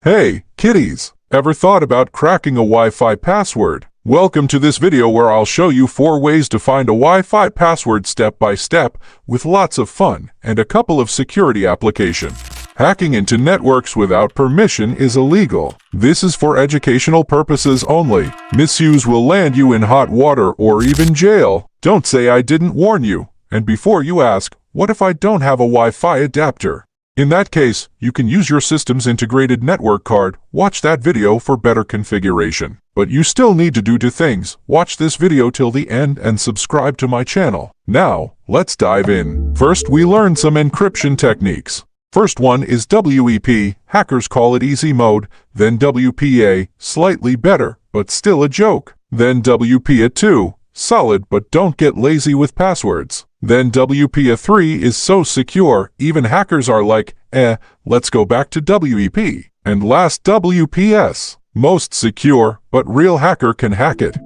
Hey, kitties! Ever thought about cracking a Wi-Fi password? Welcome to this video where I'll show you 4 ways to find a Wi-Fi password step by step with lots of fun and a couple of security applications. Hacking into networks without permission is illegal. This is for educational purposes only. Misuse will land you in hot water or even jail. Don't say I didn't warn you. And before you ask, what if I don't have a Wi-Fi adapter? In that case, you can use your system's integrated network card. Watch that video for better configuration. But you still need to do 2 things. Watch this video till the end and subscribe to my channel. Now, let's dive in. First, we learn some encryption techniques. First one is WEP, hackers call it easy mode, then WPA, slightly better, but still a joke. Then WPA2, solid but don't get lazy with passwords. Then WPA3 is so secure, even hackers are like, let's go back to WEP. And last WPS, most secure, but real hacker can hack it.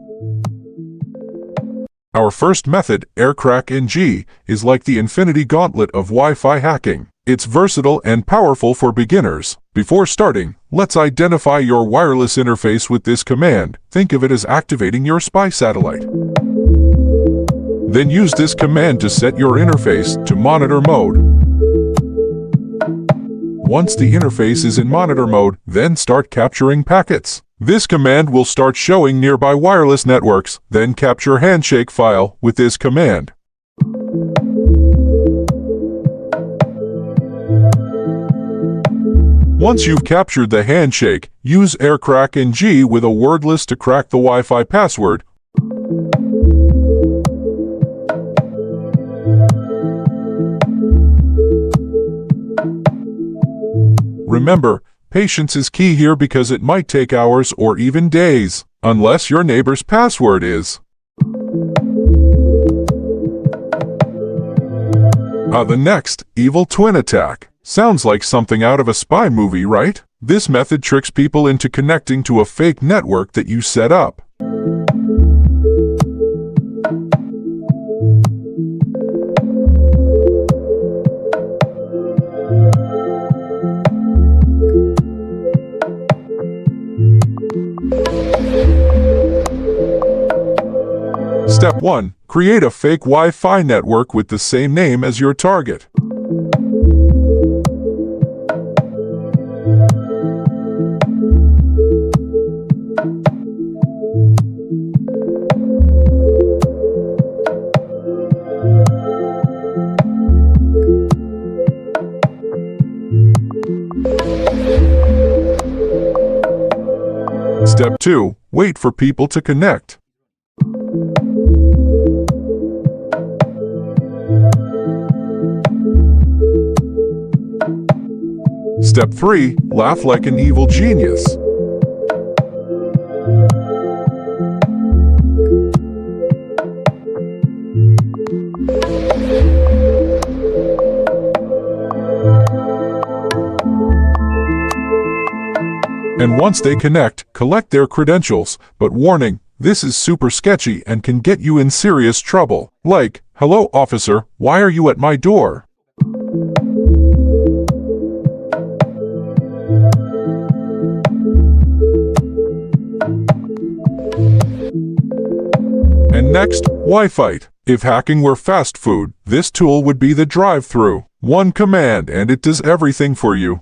Our first method, aircrack NG, is like the infinity gauntlet of Wi-Fi hacking. It's versatile and powerful for beginners. Before starting, let's identify your wireless interface with this command. Think of it as activating your spy satellite. Then use this command to set your interface to monitor mode. Once the interface is in monitor mode, then start capturing packets. This command will start showing nearby wireless networks, then capture handshake file with this command. Once you've captured the handshake, use aircrack NG with a word list to crack the Wi-Fi password. Remember, patience is key here because it might take hours or even days, unless your neighbor's password is. The next, evil twin attack. Sounds like something out of a spy movie, right? This method tricks people into connecting to a fake network that you set up. Step 1. Create a fake Wi-Fi network with the same name as your target. Step 2. Wait for people to connect. Step 3. Laugh like an evil genius. And once they connect, collect their credentials. But warning, this is super sketchy and can get you in serious trouble. Like, hello officer, why are you at my door? And next, wifite. If hacking were fast food, this tool would be the drive-thru. One command and it does everything for you.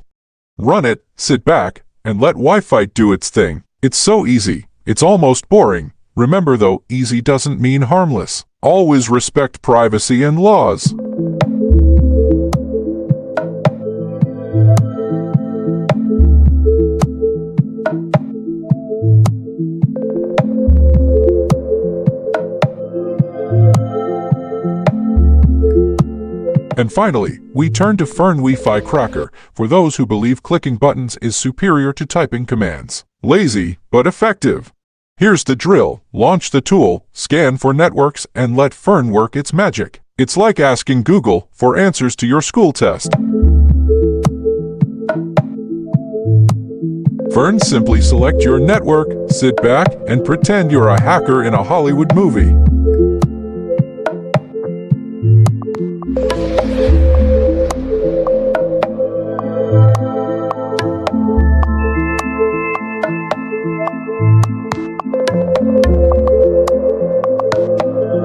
Run it, sit back, and let wifite do its thing. It's so easy, it's almost boring. Remember though, easy doesn't mean harmless. Always respect privacy and laws. And finally, we turn to Fern Wi-Fi Cracker for those who believe clicking buttons is superior to typing commands. Lazy, but effective. Here's the drill. Launch the tool, scan for networks, and let Fern work its magic. It's like asking Google for answers to your school test. Fern, simply select your network, sit back, and pretend you're a hacker in a Hollywood movie.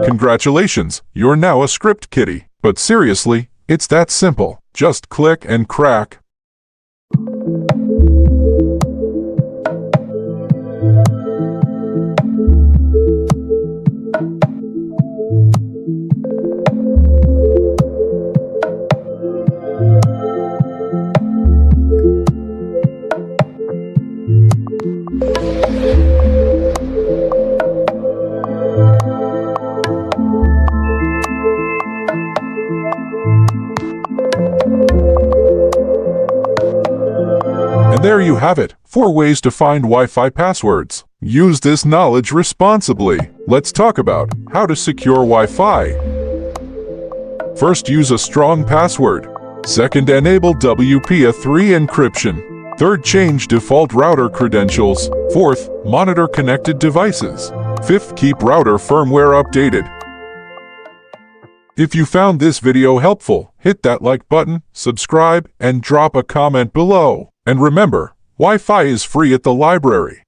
Congratulations, you're now a script kiddie. But seriously, it's that simple. Just click and crack. And there you have it, 4 ways to find Wi-Fi passwords. Use this knowledge responsibly. Let's talk about how to secure Wi-Fi. First, use a strong password. Second, enable WPA3 encryption. Third, change default router credentials. Fourth, monitor connected devices. Fifth, keep router firmware updated. If you found this video helpful, hit that like button, subscribe, and drop a comment below. And remember, Wi-Fi is free at the library.